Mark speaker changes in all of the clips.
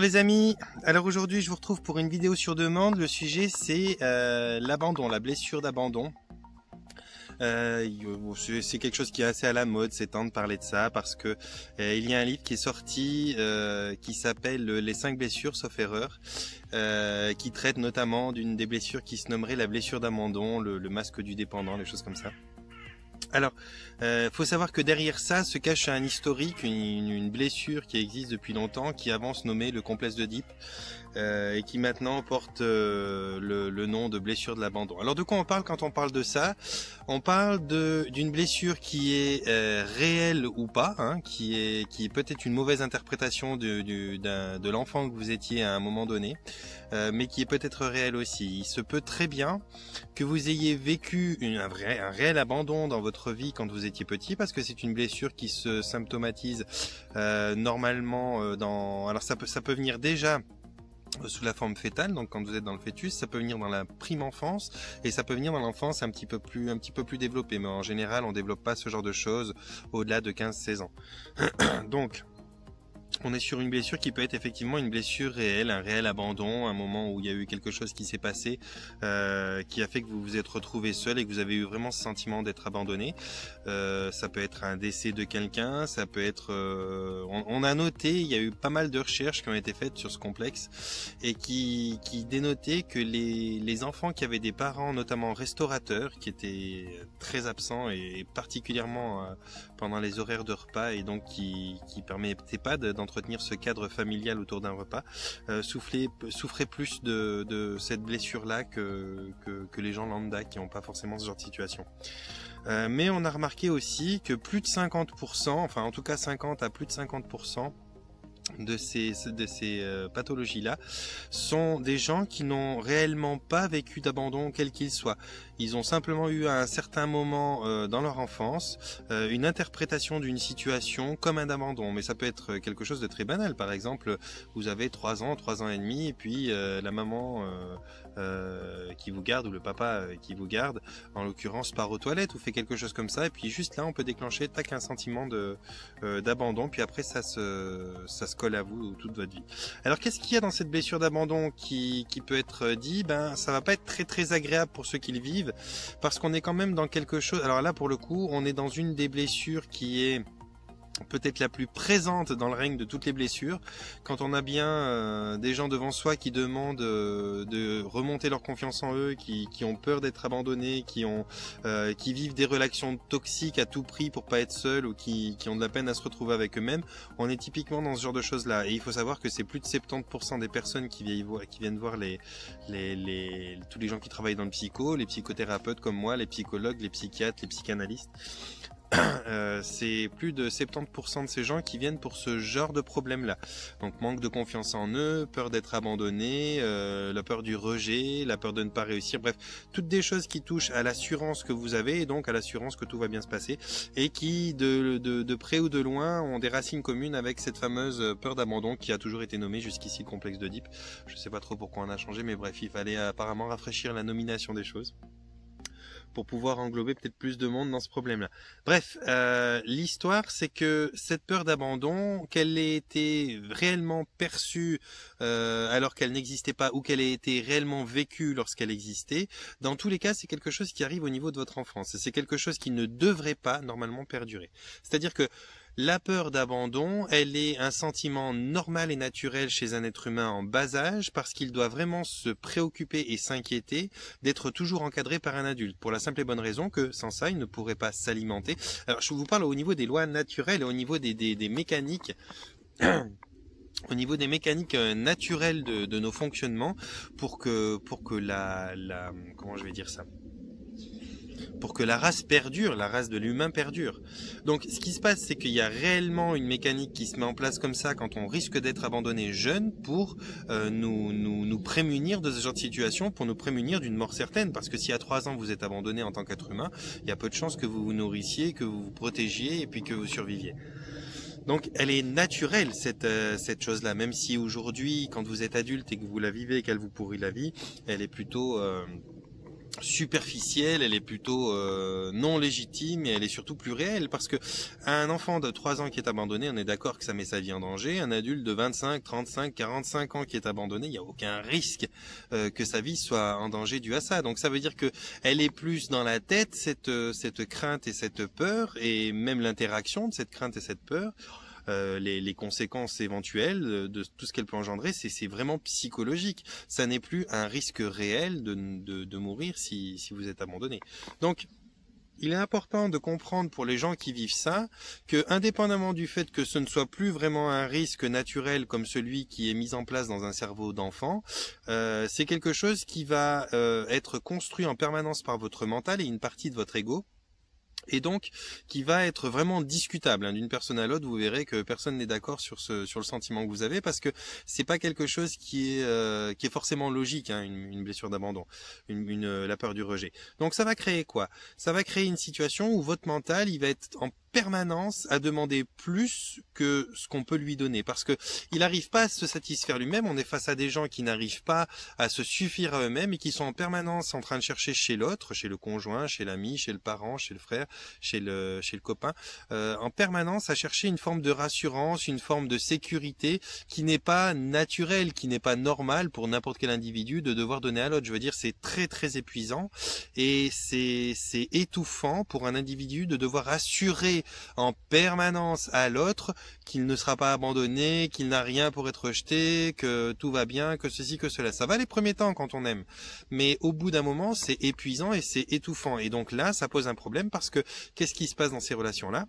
Speaker 1: les amis, alors aujourd'hui je vous retrouve pour une vidéo sur demande. Le sujet c'est l'abandon, la blessure d'abandon. C'est quelque chose qui est assez à la mode ces temps de parler de ça parce que il y a un livre qui est sorti qui s'appelle Les 5 blessures sauf erreur, qui traite notamment d'une des blessures qui se nommerait la blessure d'abandon, le masque du dépendant, des choses comme ça. Alors, faut savoir que derrière ça se cache un historique, une blessure qui existe depuis longtemps, qui avant se nommait le complexe d'Oedipe, et qui maintenant porte le nom de blessure de l'abandon. Alors de quoi on parle quand on parle de ça? On parle d'une blessure qui est réelle ou pas, hein, qui est peut-être une mauvaise interprétation de l'enfant que vous étiez à un moment donné, mais qui est peut-être réelle aussi. Il se peut très bien que vous ayez vécu un réel abandon dans votre vie quand vous étiez petit, parce que c'est une blessure qui se symptomatise normalement alors ça peut venir déjà sous la forme fétale, donc quand vous êtes dans le fœtus, ça peut venir dans la prime enfance et ça peut venir dans l'enfance un petit peu plus développée, mais en général on développe pas ce genre de choses au-delà de 15-16 ans. Donc on est sur une blessure qui peut être effectivement une blessure réelle, un réel abandon, un moment où il y a eu quelque chose qui s'est passé, qui a fait que vous vous êtes retrouvé seul et que vous avez eu vraiment ce sentiment d'être abandonné. Ça peut être un décès de quelqu'un, ça peut être... on a noté, il y a eu pas mal de recherches qui ont été faites sur ce complexe et qui dénotaient que les enfants qui avaient des parents, notamment restaurateurs, qui étaient très absents et particulièrement pendant les horaires de repas et donc qui permettaient pas d'entretenir ce cadre familial autour d'un repas, souffraient plus de cette blessure-là que les gens lambda qui n'ont pas forcément ce genre de situation. Mais on a remarqué aussi que plus de 50%, enfin en tout cas 50 à plus de 50% de ces pathologies-là sont des gens qui n'ont réellement pas vécu d'abandon quel qu'il soit. Ils ont simplement eu à un certain moment dans leur enfance une interprétation d'une situation comme un abandon. Mais ça peut être quelque chose de très banal. Par exemple, vous avez 3 ans et demi et puis la maman qui vous garde ou le papa qui vous garde, en l'occurrence part aux toilettes ou fait quelque chose comme ça et puis juste là on peut déclencher un sentiment d'abandon, puis après ça se colle à vous toute votre vie. Alors qu'est-ce qu'il y a dans cette blessure d'abandon qui peut être dit? Ben ça va pas être très agréable pour ceux qui le vivent, parce qu'on est quand même dans quelque chose. Alors là pour le coup on est dans une des blessures qui est peut-être la plus présente dans le règne de toutes les blessures. Quand on a bien des gens devant soi qui demandent de remonter leur confiance en eux, qui ont peur d'être abandonnés, qui vivent des relations toxiques à tout prix pour pas être seuls ou qui ont de la peine à se retrouver avec eux-mêmes, on est typiquement dans ce genre de choses-là. Et il faut savoir que c'est plus de 70% des personnes qui viennent voir tous les gens qui travaillent dans le psycho, les psychothérapeutes comme moi, les psychologues, les psychiatres, les psychanalystes. C'est plus de 70% de ces gens qui viennent pour ce genre de problème-là. Donc manque de confiance en eux, peur d'être abandonné, la peur du rejet, la peur de ne pas réussir, bref, toutes des choses qui touchent à l'assurance que vous avez et donc à l'assurance que tout va bien se passer et qui, de près ou de loin, ont des racines communes avec cette fameuse peur d'abandon qui a toujours été nommée jusqu'ici le complexe d'Oedipe. Je sais pas trop pourquoi on a changé, mais bref, il fallait apparemment rafraîchir la nomination des choses pour pouvoir englober peut-être plus de monde dans ce problème-là. Bref, l'histoire, c'est que cette peur d'abandon, qu'elle ait été réellement perçue alors qu'elle n'existait pas, ou qu'elle ait été réellement vécue lorsqu'elle existait, dans tous les cas, c'est quelque chose qui arrive au niveau de votre enfance. Et c'est quelque chose qui ne devrait pas normalement perdurer. C'est-à-dire que la peur d'abandon, elle est un sentiment normal et naturel chez un être humain en bas âge parce qu'il doit vraiment se préoccuper et s'inquiéter d'être toujours encadré par un adulte. Pour la simple et bonne raison que sans ça, il ne pourrait pas s'alimenter. Alors je vous parle au niveau des lois naturelles et au niveau des mécaniques. Au niveau des mécaniques naturelles de nos fonctionnements pour que comment je vais dire ça? Pour que la race perdure, la race de l'humain perdure. Donc ce qui se passe, c'est qu'il y a réellement une mécanique qui se met en place comme ça quand on risque d'être abandonné jeune pour nous prémunir de ce genre de situation, pour nous prémunir d'une mort certaine. Parce que si à 3 ans vous êtes abandonné en tant qu'être humain, il y a peu de chances que vous vous nourrissiez, que vous vous protégiez et puis que vous surviviez. Donc elle est naturelle cette chose-là, même si aujourd'hui, quand vous êtes adulte et que vous la vivez et qu'elle vous pourrit la vie, elle est plutôt superficielle, elle est plutôt non légitime et elle est surtout plus réelle parce que un enfant de 3 ans qui est abandonné, on est d'accord que ça met sa vie en danger. Un adulte de 25, 35, 45 ans qui est abandonné, il n'y a aucun risque que sa vie soit en danger dû à ça. Donc ça veut dire que elle est plus dans la tête cette crainte et cette peur et même l'interaction de cette crainte et cette peur. Les conséquences éventuelles de tout ce qu'elle peut engendrer, c'est vraiment psychologique. Ça n'est plus un risque réel de mourir si vous êtes abandonné. Donc, il est important de comprendre pour les gens qui vivent ça, que indépendamment du fait que ce ne soit plus vraiment un risque naturel comme celui qui est mis en place dans un cerveau d'enfant, c'est quelque chose qui va être construit en permanence par votre mental et une partie de votre ego. Et donc qui va être vraiment discutable d'une personne à l'autre. Vous verrez que personne n'est d'accord sur le sentiment que vous avez parce que c'est pas quelque chose qui est forcément logique, une blessure d'abandon, la peur du rejet. Donc ça va créer quoi? Ça va créer une situation où votre mental il va être en permanence à demander plus que ce qu'on peut lui donner parce que il n'arrive pas à se satisfaire lui-même. On est face à des gens qui n'arrivent pas à se suffire à eux-mêmes et qui sont en permanence en train de chercher chez l'autre, chez le conjoint, chez l'ami, chez le parent, chez le frère, chez le copain, en permanence à chercher une forme de rassurance, une forme de sécurité qui n'est pas naturelle, qui n'est pas normale pour n'importe quel individu de devoir donner à l'autre. Je veux dire, c'est très très épuisant et c'est étouffant pour un individu de devoir assurer en permanence à l'autre qu'il ne sera pas abandonné, qu'il n'a rien pour être rejeté, que tout va bien, que ceci, que cela. Ça va les premiers temps quand on aime. Mais au bout d'un moment, c'est épuisant et c'est étouffant. Et donc là, ça pose un problème parce que qu'est-ce qui se passe dans ces relations-là?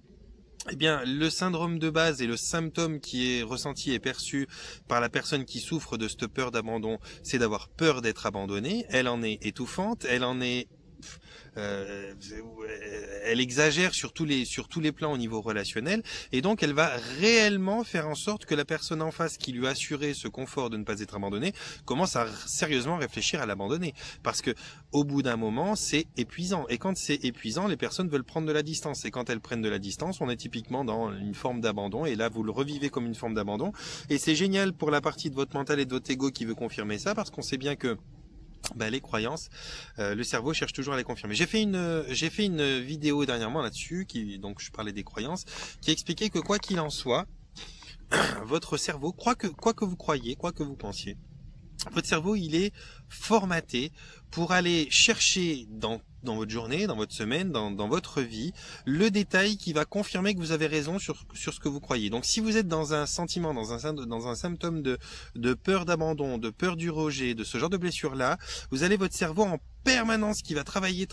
Speaker 1: Eh bien, le syndrome de base et le symptôme qui est ressenti et perçu par la personne qui souffre de cette peur d'abandon, c'est d'avoir peur d'être abandonnée. Elle en est étouffante, elle en est elle exagère sur tous les plans au niveau relationnel et donc elle va réellement faire en sorte que la personne en face qui lui a assuré ce confort de ne pas être abandonnée commence à sérieusement réfléchir à l'abandonner parce que au bout d'un moment c'est épuisant et quand c'est épuisant les personnes veulent prendre de la distance et quand elles prennent de la distance on est typiquement dans une forme d'abandon et là vous le revivez comme une forme d'abandon et c'est génial pour la partie de votre mental et de votre ego qui veut confirmer ça parce qu'on sait bien que les croyances, le cerveau cherche toujours à les confirmer. J'ai fait une vidéo dernièrement là-dessus, donc je parlais des croyances, qui expliquait que quoi qu'il en soit, votre cerveau, quoi que vous croyiez, quoi que vous pensiez, votre cerveau il est formaté pour aller chercher dans votre journée, dans votre semaine, dans votre vie, le détail qui va confirmer que vous avez raison sur ce que vous croyez. Donc si vous êtes dans un sentiment, dans un symptôme de peur d'abandon, de peur du rejet, de ce genre de blessure-là, vous allez votre cerveau en permanence qui va travailler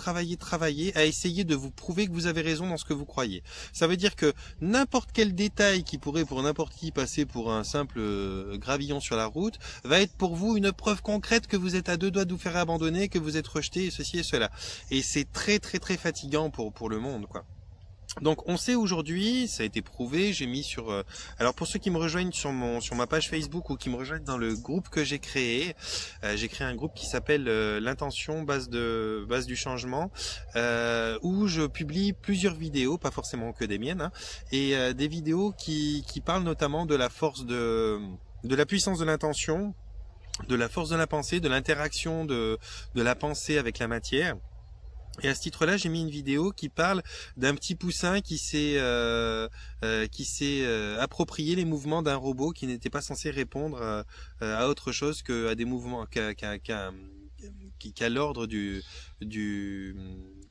Speaker 1: à essayer de vous prouver que vous avez raison dans ce que vous croyez. Ça veut dire que n'importe quel détail qui pourrait pour n'importe qui passer pour un simple gravillon sur la route va être pour vous une preuve concrète que vous êtes à 2 doigts de vous faire abandonner, que vous êtes rejeté et ceci et cela. Et c'est très très très fatigant pour le monde quoi. Donc on sait aujourd'hui, ça a été prouvé, j'ai mis sur alors pour ceux qui me rejoignent sur ma page Facebook ou qui me rejoignent dans le groupe que j'ai créé un groupe qui s'appelle l'intention base du changement où je publie plusieurs vidéos, pas forcément que des miennes et des vidéos qui parlent notamment de la force de la puissance de l'intention, de la force de la pensée, de l'interaction de la pensée avec la matière. Et à ce titre-là, j'ai mis une vidéo qui parle d'un petit poussin qui s'est approprié les mouvements d'un robot qui n'était pas censé répondre à autre chose qu'à des mouvements, qu'à l'ordre du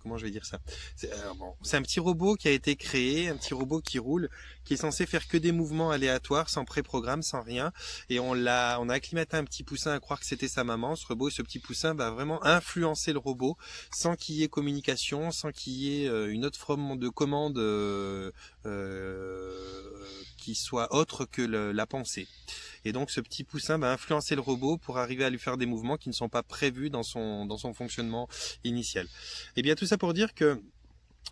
Speaker 1: comment je vais dire ça. C'est un petit robot qui a été créé, un petit robot qui roule, qui est censé faire que des mouvements aléatoires, sans pré-programme, sans rien. Et on a acclimaté un petit poussin à croire que c'était sa maman. Ce robot, ce petit poussin va vraiment influencer le robot, sans qu'il y ait communication, sans qu'il y ait une autre forme de commande qui soit autre que la pensée. Et donc ce petit poussin va influencer le robot pour arriver à lui faire des mouvements qui ne sont pas prévus dans son fonctionnement initial. Et bien tout ça pour dire que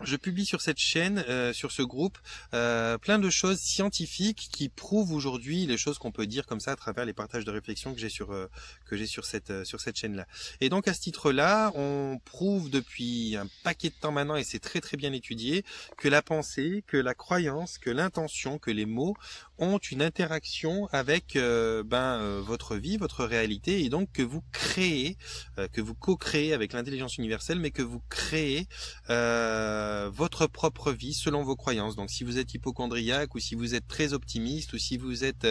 Speaker 1: je publie sur cette chaîne, sur ce groupe, plein de choses scientifiques qui prouvent aujourd'hui les choses qu'on peut dire comme ça à travers les partages de réflexion que j'ai sur cette chaîne-là. Et donc à ce titre-là, on prouve depuis un paquet de temps maintenant, et c'est très très bien étudié, que la pensée, que la croyance, que l'intention, que les mots ont une interaction avec votre vie, votre réalité, et donc que vous créez, que vous co-créez avec l'intelligence universelle, mais que vous créez votre propre vie selon vos croyances. Donc si vous êtes hypocondriaque, ou si vous êtes très optimiste, ou si vous êtes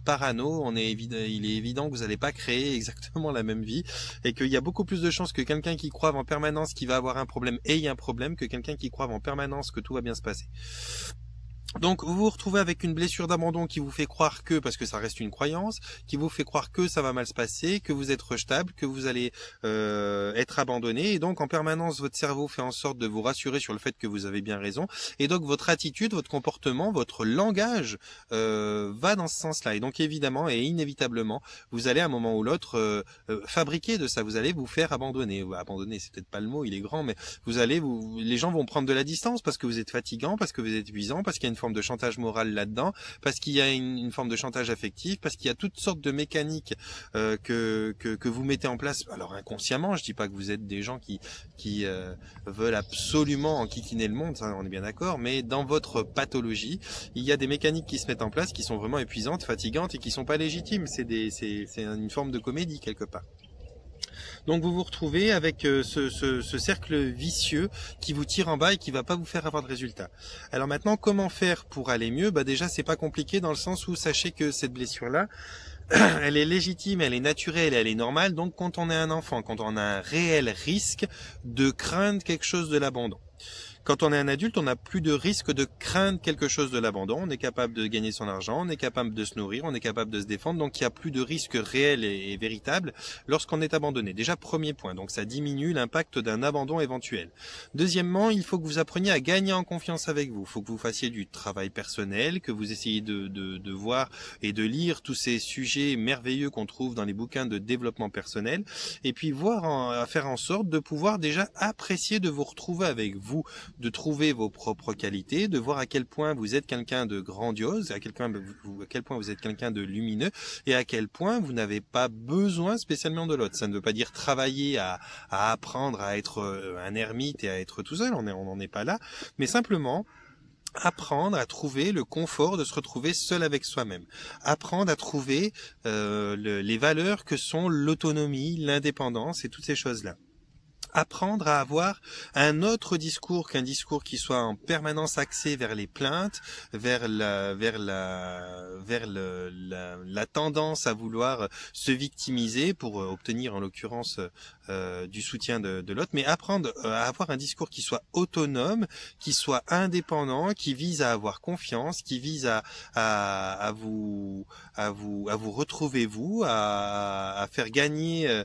Speaker 1: parano, il est évident que vous n'allez pas créer exactement la même vie, et qu'il y a beaucoup plus de chances que quelqu'un qui croit en permanence qu'il va avoir un problème ait un problème, que quelqu'un qui croit en permanence que tout va bien se passer. Donc vous vous retrouvez avec une blessure d'abandon qui vous fait croire que, parce que ça reste une croyance, qui vous fait croire que ça va mal se passer, que vous êtes rejetable, que vous allez être abandonné, et donc en permanence votre cerveau fait en sorte de vous rassurer sur le fait que vous avez bien raison, et donc votre attitude, votre comportement, votre langage va dans ce sens-là, et donc évidemment et inévitablement vous allez à un moment ou l'autre fabriquer de ça, vous allez vous faire abandonner. Abandonner, c'est peut-être pas le mot, il est grand, mais les gens vont prendre de la distance parce que vous êtes fatigant, parce que vous êtes épuisant, parce qu'il y a une forme de chantage moral là-dedans, parce qu'il y a une forme de chantage affectif, parce qu'il y a toutes sortes de mécaniques que vous mettez en place. Alors inconsciemment, je dis pas que vous êtes des gens qui veulent absolument enquiquiner le monde, ça on est bien d'accord, mais dans votre pathologie, il y a des mécaniques qui se mettent en place qui sont vraiment épuisantes, fatigantes et qui sont pas légitimes. C'est une forme de comédie quelque part. Donc vous vous retrouvez avec ce cercle vicieux qui vous tire en bas et qui va pas vous faire avoir de résultats. Alors maintenant, comment faire pour aller mieux? Déjà, c'est pas compliqué dans le sens où sachez que cette blessure-là, elle est légitime, elle est naturelle, elle est normale. Donc quand on est un enfant, quand on a un réel risque de craindre quelque chose de l'abandon. Quand on est un adulte, on n'a plus de risque de craindre quelque chose de l'abandon. On est capable de gagner son argent, on est capable de se nourrir, on est capable de se défendre. Donc il n'y a plus de risque réel et véritable lorsqu'on est abandonné. Déjà, premier point. Donc ça diminue l'impact d'un abandon éventuel. Deuxièmement, il faut que vous appreniez à gagner en confiance avec vous. Il faut que vous fassiez du travail personnel, que vous essayiez de voir et de lire tous ces sujets merveilleux qu'on trouve dans les bouquins de développement personnel. Et puis faire en sorte de pouvoir déjà apprécier de vous retrouver avec vous, de trouver vos propres qualités, de voir à quel point vous êtes quelqu'un de grandiose, à quel point vous êtes quelqu'un de lumineux, et à quel point vous n'avez pas besoin spécialement de l'autre. Ça ne veut pas dire travailler à apprendre à être un ermite et à être tout seul, on n'en est pas là, mais simplement apprendre à trouver le confort de se retrouver seul avec soi-même. Apprendre à trouver les valeurs que sont l'autonomie, l'indépendance et toutes ces choses-là. Apprendre à avoir un autre discours qu'un discours qui soit en permanence axé vers les plaintes, vers la tendance à vouloir se victimiser pour obtenir en l'occurrence du soutien de l'autre, mais apprendre à avoir un discours qui soit autonome, qui soit indépendant, qui vise à avoir confiance, qui vise à vous retrouver vous, à faire gagner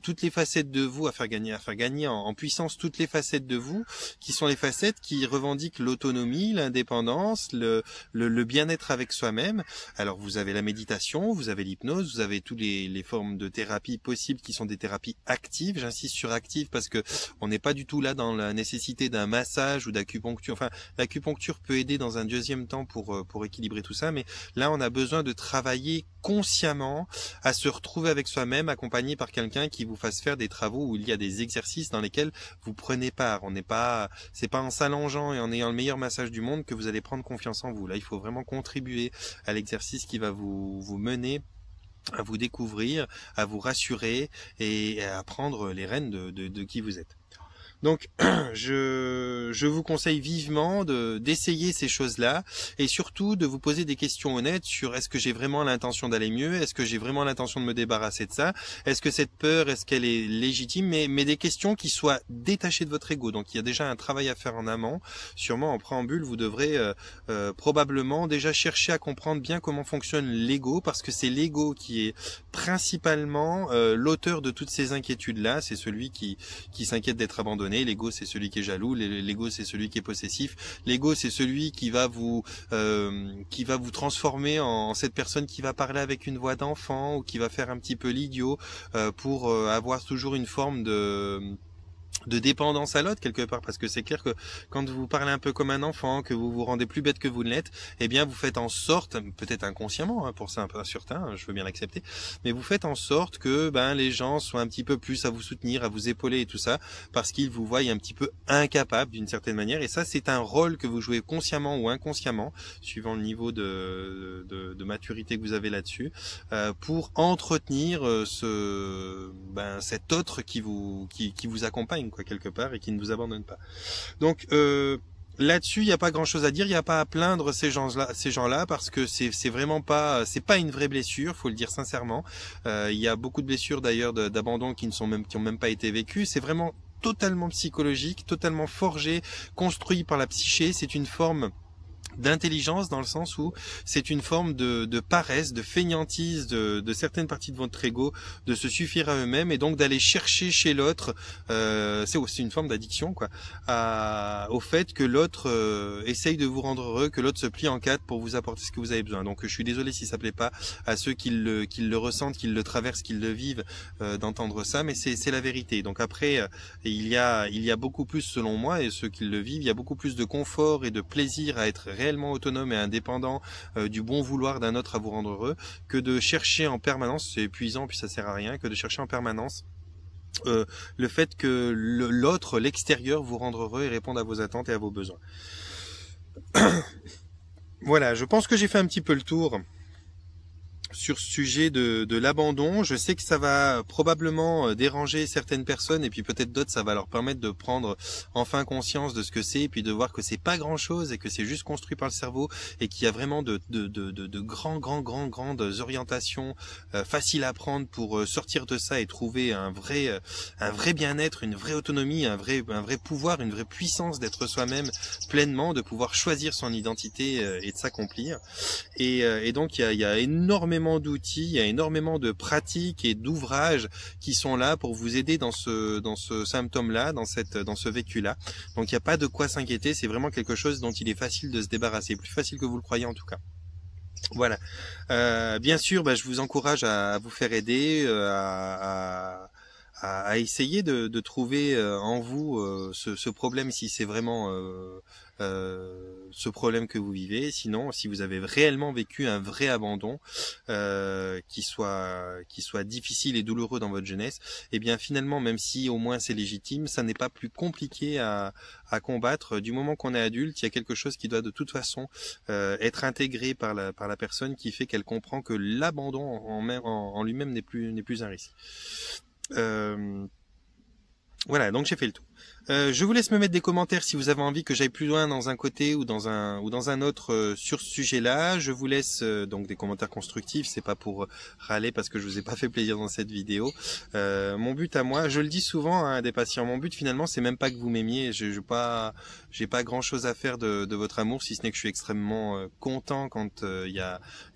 Speaker 1: toutes les facettes de vous, à faire gagner en puissance toutes les facettes de vous, qui sont les facettes qui revendiquent l'autonomie, l'indépendance, le bien-être avec soi-même. Alors vous avez la méditation, vous avez l'hypnose, vous avez toutes les formes de thérapie possibles qui sont des thérapies actives. J'insiste sur actives parce que on n'est pas du tout là dans la nécessité d'un massage ou d'acupuncture. Enfin, l'acupuncture peut aider dans un deuxième temps pour équilibrer tout ça, mais là on a besoin de travailler consciemment à se retrouver avec soi-même, accompagné par quelqu'un qui vous fasse faire des travaux où il y a des exercices dans lesquels vous prenez part. C'est pas en s'allongeant et en ayant le meilleur massage du monde que vous allez prendre confiance en vous. Là, il faut vraiment contribuer à l'exercice qui va vous mener à vous découvrir, à vous rassurer et à prendre les rênes de qui vous êtes. Donc, je vous conseille vivement d'essayer ces choses-là et surtout de vous poser des questions honnêtes sur est-ce que j'ai vraiment l'intention d'aller mieux, est-ce que j'ai vraiment l'intention de me débarrasser de ça, est-ce que cette peur, est-ce qu'elle est légitime, mais des questions qui soient détachées de votre ego. Donc, il y a déjà un travail à faire en amont. Sûrement en préambule, vous devrez probablement déjà chercher à comprendre bien comment fonctionne l'ego, parce que c'est l'ego qui est principalement l'auteur de toutes ces inquiétudes-là. C'est celui qui s'inquiète d'être abandonné. L'ego, c'est celui qui est jaloux. L'ego, c'est celui qui est possessif. L'ego, c'est celui qui va vous transformer en cette personne qui va parler avec une voix d'enfant ou qui va faire un petit peu l'idiot pour avoir toujours une forme de dépendance à l'autre quelque part, parce que c'est clair que quand vous parlez un peu comme un enfant, que vous vous rendez plus bête que vous ne l'êtes, eh bien vous faites en sorte, peut-être inconsciemment, hein, pour ça un peu certain, je veux bien l'accepter, mais vous faites en sorte que les gens soient un petit peu plus à vous soutenir, à vous épauler et tout ça, parce qu'ils vous voient un petit peu incapable d'une certaine manière, et ça c'est un rôle que vous jouez consciemment ou inconsciemment, suivant le niveau de maturité que vous avez là-dessus, pour entretenir cet autre qui vous accompagne quelque part et qui ne vous abandonne pas. Donc là-dessus, il n'y a pas grand-chose à dire, il n'y a pas à plaindre ces gens-là parce que c'est vraiment pas, c'est pas une vraie blessure, faut le dire sincèrement. Il y a beaucoup de blessures d'ailleurs d'abandon qui ont même pas été vécues. C'est vraiment totalement psychologique, totalement forgé, construit par la psyché. C'est une forme d'intelligence dans le sens où c'est une forme de paresse, de fainéantise de certaines parties de votre ego, de se suffire à eux-mêmes et donc d'aller chercher chez l'autre, c'est aussi une forme d'addiction au fait que l'autre essaye de vous rendre heureux, que l'autre se plie en quatre pour vous apporter ce que vous avez besoin. Donc je suis désolé si ça plaît pas à ceux qui le ressentent, qui le traversent, qui le vivent, d'entendre ça, mais c'est la vérité. Donc après il y a beaucoup plus, selon moi, et ceux qui le vivent, il y a beaucoup plus de confort et de plaisir à être réellement autonome et indépendant du bon vouloir d'un autre à vous rendre heureux, que de chercher en permanence, c'est épuisant puis ça sert à rien, que de chercher en permanence le fait que l'autre, l'extérieur, vous rende heureux et réponde à vos attentes et à vos besoins. Voilà, je pense que j'ai fait un petit peu le tour sur ce sujet de l'abandon. Je sais que ça va probablement déranger certaines personnes et puis peut-être d'autres ça va leur permettre de prendre enfin conscience de ce que c'est et puis de voir que c'est pas grand chose et que c'est juste construit par le cerveau et qu'il y a vraiment de grandes orientations faciles à prendre pour sortir de ça et trouver un vrai bien-être, une vraie autonomie, un vrai pouvoir, une vraie puissance d'être soi-même pleinement, de pouvoir choisir son identité et de s'accomplir. Et donc il y a énormément d'outils, il y a énormément de pratiques et d'ouvrages qui sont là pour vous aider dans ce symptôme-là, dans ce vécu-là. Donc il n'y a pas de quoi s'inquiéter, c'est vraiment quelque chose dont il est facile de se débarrasser, plus facile que vous le croyez en tout cas. Voilà. Bien sûr, je vous encourage à vous faire aider, à essayer de trouver en vous ce problème si c'est vraiment ce problème que vous vivez. Sinon, si vous avez réellement vécu un vrai abandon qui soit difficile et douloureux dans votre jeunesse, et bien finalement, même si au moins c'est légitime, ça n'est pas plus compliqué à combattre. Du moment qu'on est adulte, il y a quelque chose qui doit de toute façon être intégré par la personne qui fait qu'elle comprend que l'abandon en lui-même n'est plus un risque. Voilà, donc j'ai fait le tour. Je vous laisse me mettre des commentaires si vous avez envie que j'aille plus loin dans un côté ou dans un autre sur ce sujet-là. Je vous laisse donc des commentaires constructifs, c'est pas pour râler parce que je vous ai pas fait plaisir dans cette vidéo. Mon but à moi, je le dis souvent à des patients, mon but finalement c'est même pas que vous m'aimiez, j'ai pas grand-chose à faire de votre amour, si ce n'est que je suis extrêmement content quand il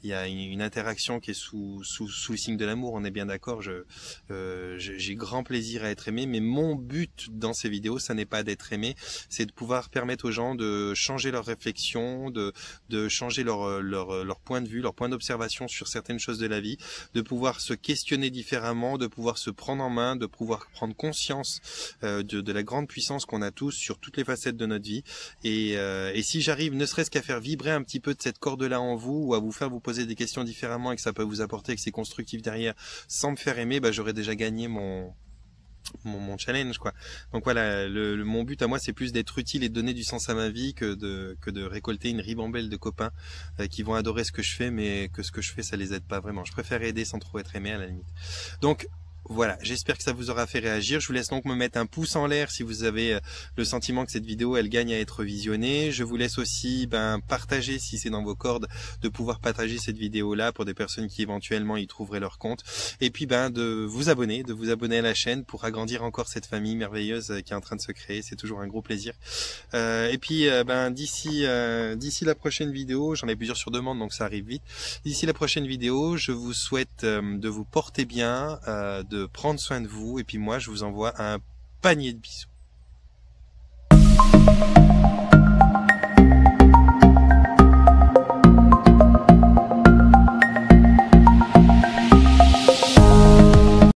Speaker 1: y a une interaction qui est sous le signe de l'amour, on est bien d'accord. J'ai grand plaisir à être aimé, mais mon but dans ces vidéos, ça n'est pas d'être aimé, c'est de pouvoir permettre aux gens de changer leur réflexion, de changer leur point de vue, leur point d'observation sur certaines choses de la vie, de pouvoir se questionner différemment, de pouvoir se prendre en main, de pouvoir prendre conscience de la grande puissance qu'on a tous sur toutes les facettes de notre vie. Et si j'arrive ne serait-ce qu'à faire vibrer un petit peu de cette corde-là en vous, ou à vous faire vous poser des questions différemment et que ça peut vous apporter, que c'est constructif derrière, sans me faire aimer, j'aurais déjà gagné mon challenge quoi. Donc voilà, mon but à moi c'est plus d'être utile et de donner du sens à ma vie que de récolter une ribambelle de copains qui vont adorer ce que je fais, mais que ce que je fais ça les aide pas vraiment. Je préfère aider sans trop être aimé à la limite. Donc voilà, j'espère que ça vous aura fait réagir. Je vous laisse donc me mettre un pouce en l'air si vous avez le sentiment que cette vidéo elle gagne à être visionnée. Je vous laisse aussi partager si c'est dans vos cordes, de pouvoir partager cette vidéo là pour des personnes qui éventuellement y trouveraient leur compte. Et puis de vous abonner à la chaîne pour agrandir encore cette famille merveilleuse qui est en train de se créer. C'est toujours un gros plaisir. Et puis d'ici la prochaine vidéo, j'en ai plusieurs sur demande donc ça arrive vite. D'ici la prochaine vidéo, je vous souhaite de vous porter bien, de prendre soin de vous, et puis moi je vous envoie un panier de bisous.